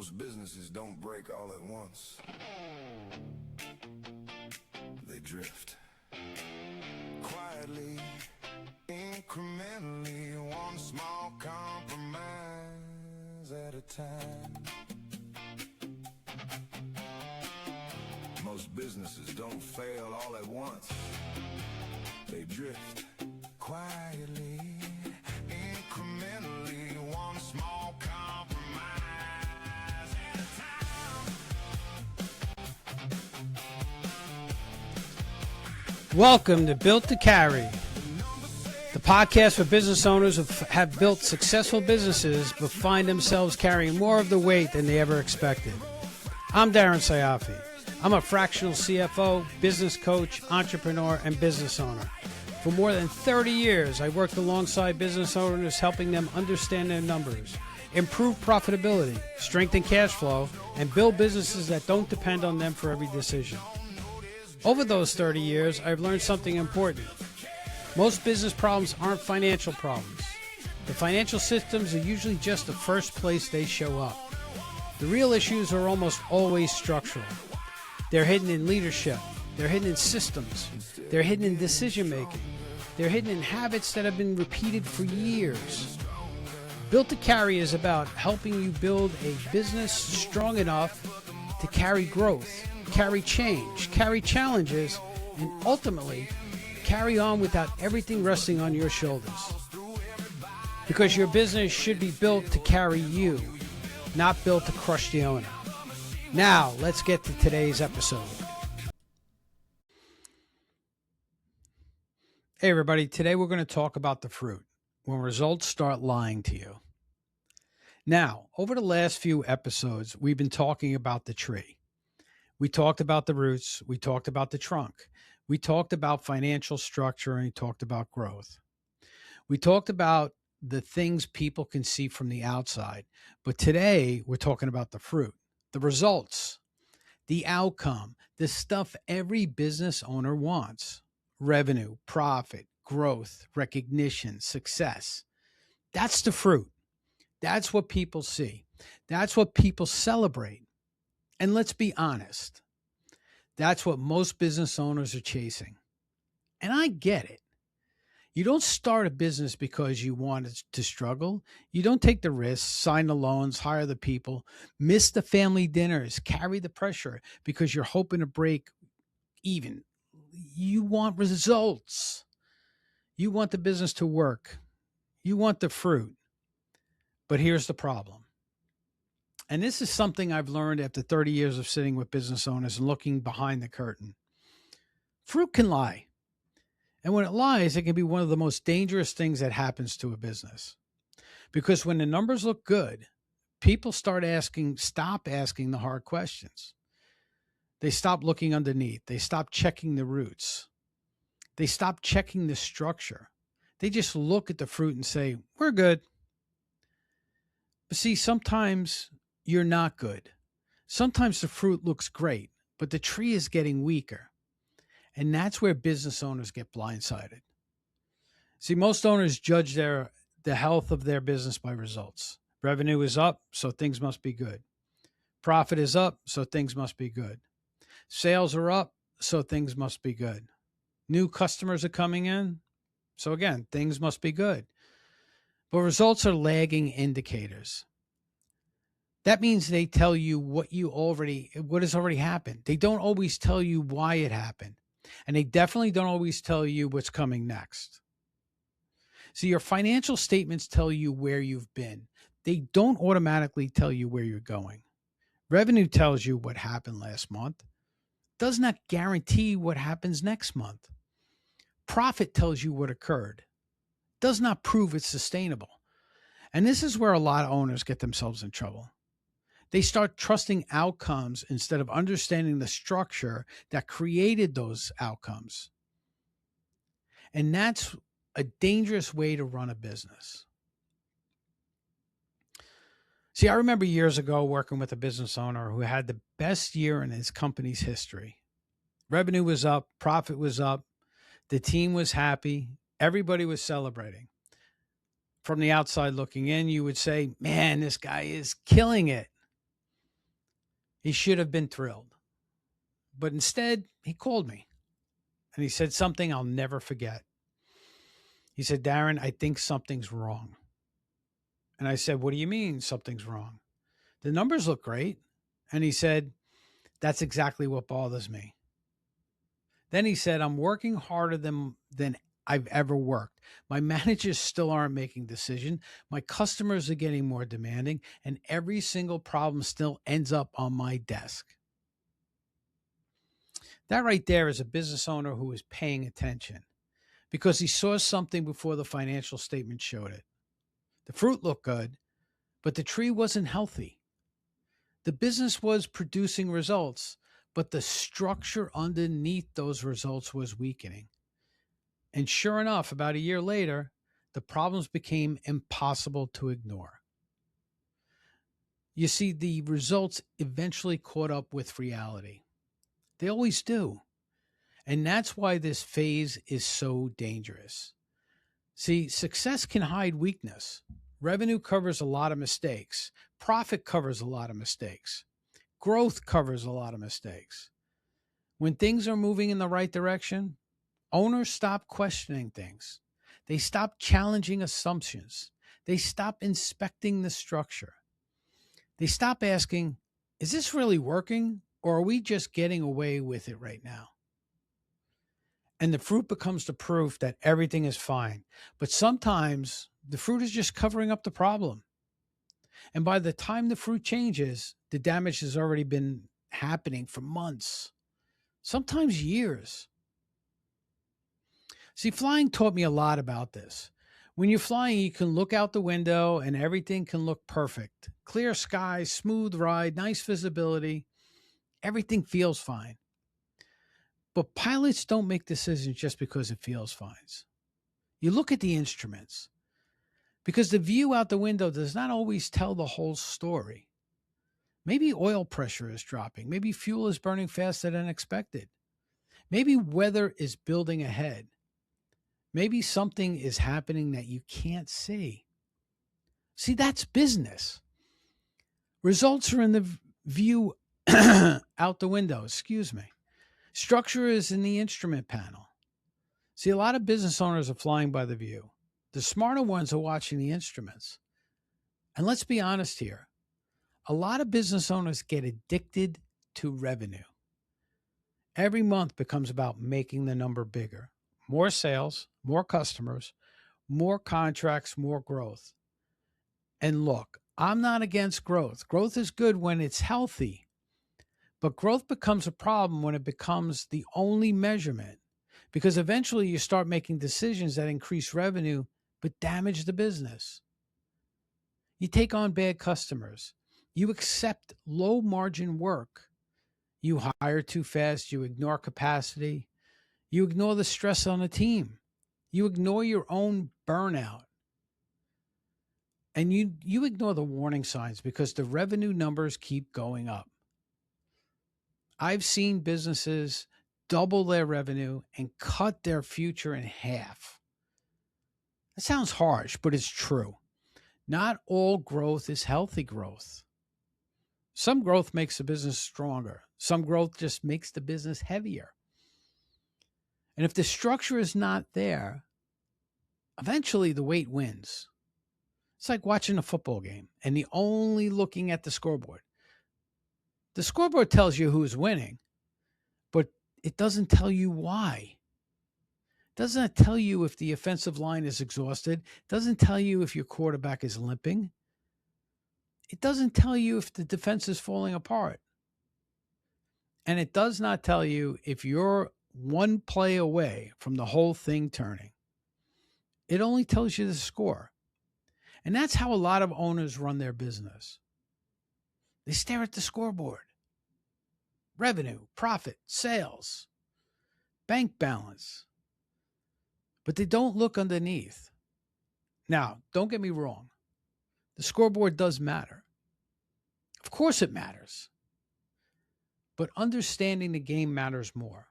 Most businesses don't break all at once. They drift. Quietly, incrementally, one small compromise at a time. Most businesses don't fail all at once. They drift. Quietly, incrementally, one small compromise at a time. Welcome to Built to Carry, the podcast for business owners who have built successful businesses but find themselves carrying more of the weight than they ever expected. I'm Darren Cioffi. I'm a fractional CFO, business coach, entrepreneur, and business owner. For more than 30 years, I worked alongside business owners, helping them understand their numbers, improve profitability, strengthen cash flow, and build businesses that don't depend on them for every decision. Over those 30 years, I've learned something important. Most business problems aren't financial problems. The financial systems are usually just the first place they show up. The real issues are almost always structural. They're hidden in leadership. They're hidden in systems. They're hidden in decision-making. They're hidden in habits that have been repeated for years. Built to Carry is about helping you build a business strong enough to carry growth, carry change, carry challenges, and ultimately carry on without everything resting on your shoulders. Because your business should be built to carry you, not built to crush the owner. Now, let's get to today's episode. Hey everybody, today we're going to talk about the fruit, when results start lying to you. Now, over the last few episodes, we've been talking about the tree. We talked about the roots, we talked about the trunk, we talked about financial structure, and we talked about growth. We talked about the things people can see from the outside, but today we're talking about the fruit, the results, the outcome, the stuff every business owner wants. Revenue, profit, growth, recognition, success. That's the fruit. That's what people see. That's what people celebrate. And let's be honest, that's what most business owners are chasing. And I get it. You don't start a business because you want it to struggle. You don't take the risks, sign the loans, hire the people, miss the family dinners, carry the pressure because you're hoping to break even. You want results. You want the business to work. You want the fruit. But here's the problem. And this is something I've learned after 30 years of sitting with business owners and looking behind the curtain. Fruit can lie. And when it lies, it can be one of the most dangerous things that happens to a business. Because when the numbers look good, people stop asking the hard questions. They stop looking underneath. They stop checking the roots. They stop checking the structure. They just look at the fruit and say, we're good. But see, sometimes you're not good. Sometimes the fruit looks great, but the tree is getting weaker. And that's where business owners get blindsided. See, most owners judge the health of their business by results. Revenue is up, so things must be good. Profit is up, so things must be good. Sales are up, so things must be good. New customers are coming in, so again, things must be good. But results are lagging indicators. That means they tell you what has already happened. They don't always tell you why it happened. And they definitely don't always tell you what's coming next. So your financial statements tell you where you've been. They don't automatically tell you where you're going. Revenue tells you what happened last month. Does not guarantee what happens next month. Profit tells you what occurred. Does not prove it's sustainable. And this is where a lot of owners get themselves in trouble. They start trusting outcomes instead of understanding the structure that created those outcomes. And that's a dangerous way to run a business. See, I remember years ago working with a business owner who had the best year in his company's history. Revenue was up, profit was up, the team was happy, everybody was celebrating. From the outside looking in, you would say, man, this guy is killing it. He should have been thrilled. But instead, he called me and he said something I'll never forget. He said, Darren, I think something's wrong. And I said, what do you mean something's wrong? The numbers look great. And he said, that's exactly what bothers me. Then he said, I'm working harder than I've ever worked. My managers still aren't making decisions. My customers are getting more demanding, and every single problem still ends up on my desk. That right there is a business owner who is paying attention because he saw something before the financial statement showed it. The fruit looked good, but the tree wasn't healthy. The business was producing results, but the structure underneath those results was weakening. And sure enough, about a year later, the problems became impossible to ignore. You see, the results eventually caught up with reality. They always do. And that's why this phase is so dangerous. See, success can hide weakness. Revenue covers a lot of mistakes. Profit covers a lot of mistakes. Growth covers a lot of mistakes. When things are moving in the right direction, owners stop questioning things. They stop challenging assumptions. They stop inspecting the structure. They stop asking, is this really working, or are we just getting away with it right now? And the fruit becomes the proof that everything is fine. But sometimes the fruit is just covering up the problem. And by the time the fruit changes, the damage has already been happening for months, sometimes years. See, flying taught me a lot about this. When you're flying, you can look out the window and everything can look perfect. Clear skies, smooth ride, nice visibility. Everything feels fine. But pilots don't make decisions just because it feels fine. You look at the instruments because the view out the window does not always tell the whole story. Maybe oil pressure is dropping. Maybe fuel is burning faster than expected. Maybe weather is building ahead. Maybe something is happening that you can't see. See, that's business. Results are in the view out the window, Structure is in the instrument panel. See, a lot of business owners are flying by the view. The smarter ones are watching the instruments. And let's be honest here. A lot of business owners get addicted to revenue. Every month becomes about making the number bigger. More sales, more customers, more contracts, more growth. And look, I'm not against growth. Growth is good when it's healthy. But growth becomes a problem when it becomes the only measurement, because eventually you start making decisions that increase revenue but damage the business. You take on bad customers. You accept low margin work. You hire too fast. You ignore capacity. You ignore the stress on the team. You ignore your own burnout. And you ignore the warning signs because the revenue numbers keep going up. I've seen businesses double their revenue and cut their future in half. That sounds harsh, but it's true. Not all growth is healthy growth. Some growth makes the business stronger. Some growth just makes the business heavier. And if the structure is not there, eventually the weight wins. It's like watching a football game and the only looking at the scoreboard. The scoreboard tells you who's winning, but it doesn't tell you why. It doesn't tell you if the offensive line is exhausted. It doesn't tell you if your quarterback is limping. It doesn't tell you if the defense is falling apart. And it does not tell you if you're one play away from the whole thing turning. It only tells you the score. And that's how a lot of owners run their business. They stare at the scoreboard. Revenue, profit, sales, bank balance. But they don't look underneath. Now, don't get me wrong. The scoreboard does matter. Of course it matters. But understanding the game matters more.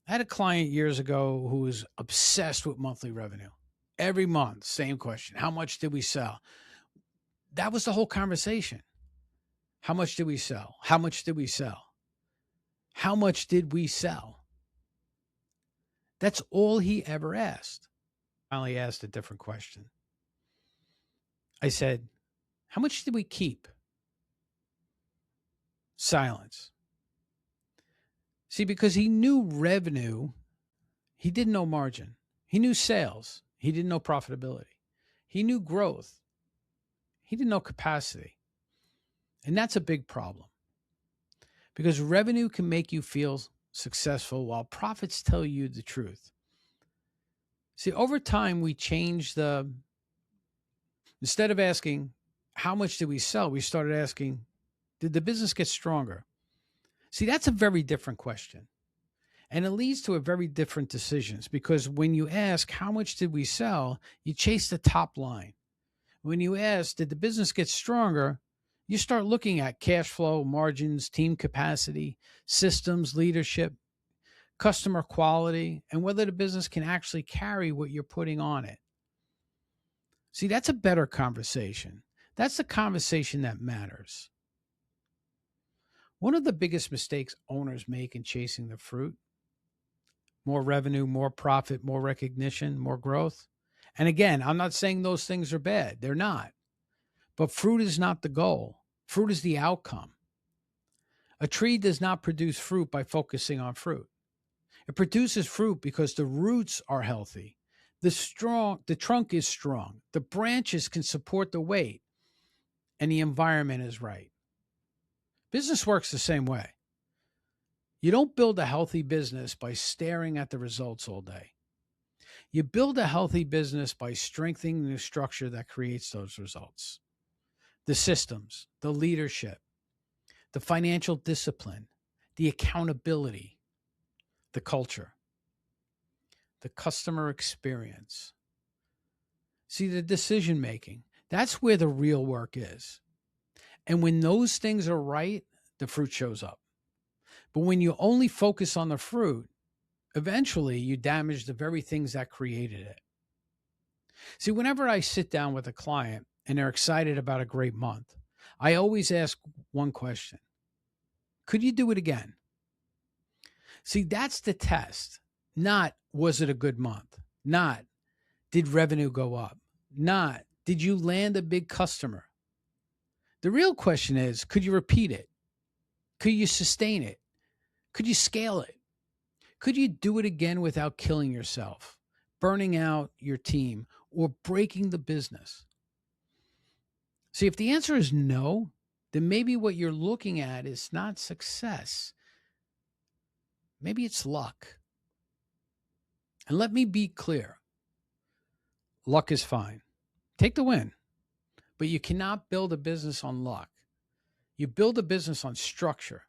I had a client years ago who was obsessed with monthly revenue. Every month, same question. How much did we sell? That was the whole conversation. How much did we sell? How much did we sell? How much did we sell? That's all he ever asked. I finally asked a different question. I said, how much did we keep? Silence. See, because he knew revenue, he didn't know margin. He knew sales, he didn't know profitability. He knew growth, he didn't know capacity. And that's a big problem because revenue can make you feel successful while profits tell you the truth. See, over time, we changed instead of asking, how much did we sell? We started asking, did the business get stronger? See, that's a very different question. And it leads to a very different decisions because when you ask, how much did we sell? You chase the top line. When you ask, did the business get stronger? You start looking at cash flow, margins, team capacity, systems, leadership, customer quality, and whether the business can actually carry what you're putting on it. See, that's a better conversation. That's the conversation that matters. One of the biggest mistakes owners make in chasing the fruit, more revenue, more profit, more recognition, more growth. And again, I'm not saying those things are bad. They're not. But fruit is not the goal. Fruit is the outcome. A tree does not produce fruit by focusing on fruit. It produces fruit because the roots are healthy. The trunk is strong. The branches can support the weight, and the environment is right. Business works the same way. You don't build a healthy business by staring at the results all day. You build a healthy business by strengthening the structure that creates those results. The systems, the leadership, the financial discipline, the accountability, the culture, the customer experience. See, the decision making, that's where the real work is. And when those things are right, the fruit shows up. But when you only focus on the fruit, eventually you damage the very things that created it. See, whenever I sit down with a client and they're excited about a great month, I always ask one question. Could you do it again? See, that's the test. Not, was it a good month? Not, did revenue go up? Not, did you land a big customer? The real question is, could you repeat it? Could you sustain it? Could you scale it? Could you do it again without killing yourself, burning out your team, or breaking the business? See, if the answer is no, then maybe what you're looking at is not success. Maybe it's luck. And let me be clear. Luck is fine. Take the win. But you cannot build a business on luck. You build a business on structure.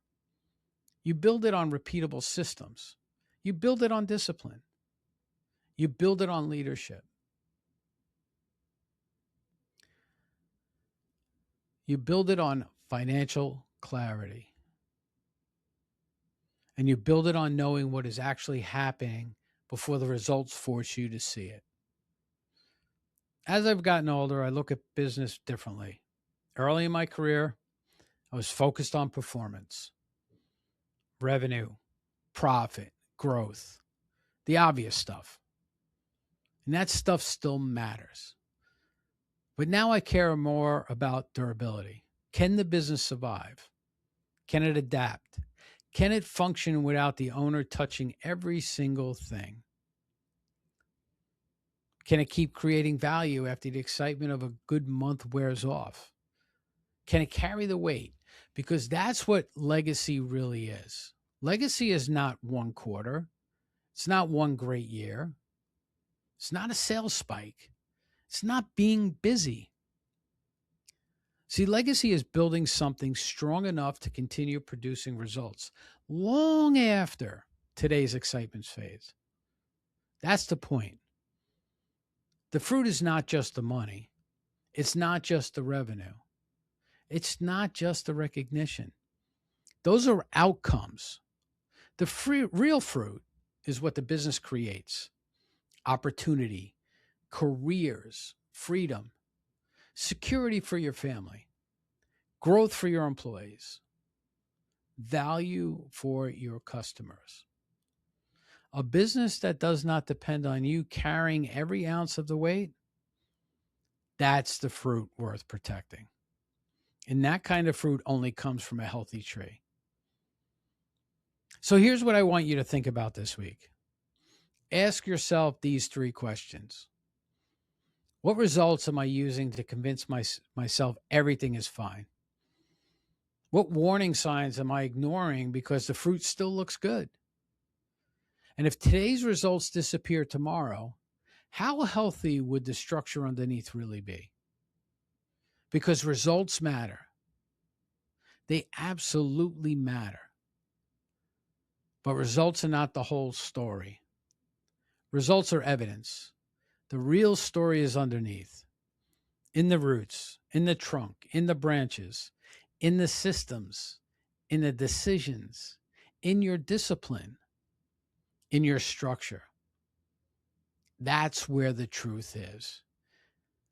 You build it on repeatable systems. You build it on discipline. You build it on leadership. You build it on financial clarity. And you build it on knowing what is actually happening before the results force you to see it. As I've gotten older, I look at business differently. Early in my career, I was focused on performance, revenue, profit, growth, the obvious stuff. And that stuff still matters. But now I care more about durability. Can the business survive? Can it adapt? Can it function without the owner touching every single thing? Can it keep creating value after the excitement of a good month wears off? Can it carry the weight? Because that's what legacy really is. Legacy is not one quarter. It's not one great year. It's not a sales spike. It's not being busy. See, legacy is building something strong enough to continue producing results long after today's excitement fades. That's the point. The fruit is not just the money. It's not just the revenue. It's not just the recognition. Those are outcomes. The real fruit is what the business creates: opportunity, careers, freedom, security for your family, growth for your employees, value for your customers. A business that does not depend on you carrying every ounce of the weight, that's the fruit worth protecting. And that kind of fruit only comes from a healthy tree. So here's what I want you to think about this week. Ask yourself these 3 questions. What results am I using to convince myself everything is fine? What warning signs am I ignoring because the fruit still looks good? And if today's results disappear tomorrow, how healthy would the structure underneath really be? Because results matter. They absolutely matter. But results are not the whole story. Results are evidence. The real story is underneath, in the roots, in the trunk, in the branches, in the systems, in the decisions, in your discipline, in your structure. That's where the truth is.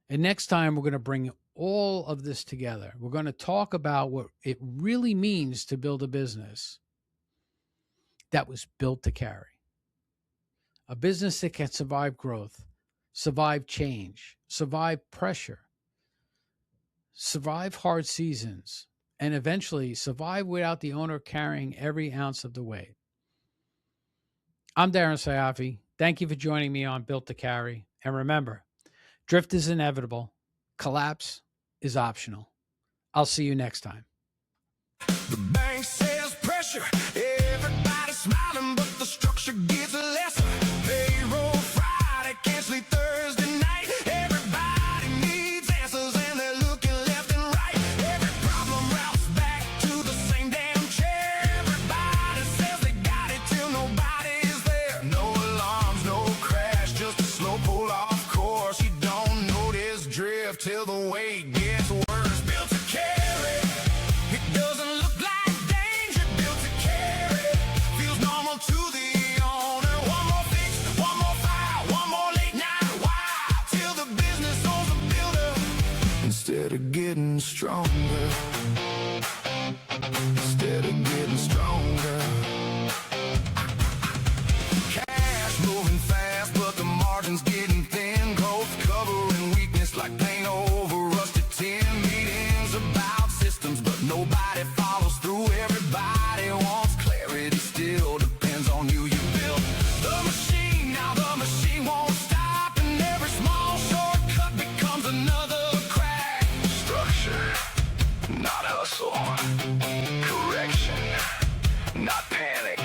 And next time, we're going to bring all of this together. We're going to talk about what it really means to build a business that was built to carry. A business that can survive growth, survive change, survive pressure, survive hard seasons, and eventually survive without the owner carrying every ounce of the weight. I'm Darren Cioffi. Thank you for joining me on Built to Carry. And remember, drift is inevitable. Collapse is optional. I'll see you next time. The bank says pressure, everybody's smiling, but the structure gets lesser. Payroll Friday, can't sleep Thursday night. Everybody needs answers and they're looking left and right. Every problem routes back to the same damn chair. Everybody says they got it till nobody's there. No alarms, no crash, just a slow pull off course. You don't notice drift till the weight gets worse. Built to carry, it doesn't look like danger. Built to carry, feels normal to the owner. One more fix, one more file, one more late night while till the business owns the builder instead of getting stronger. Instead of getting stronger. Cash moving fast, but the margin's getting thin. Growth covering weakness like paint over rusted tin. Meetings about systems, but nobody follows through. Everybody wants clarity, still depends on you. You built the machine, now the machine won't stop, and every small shortcut becomes another crack. Structure, not hustle. Correction, not panic.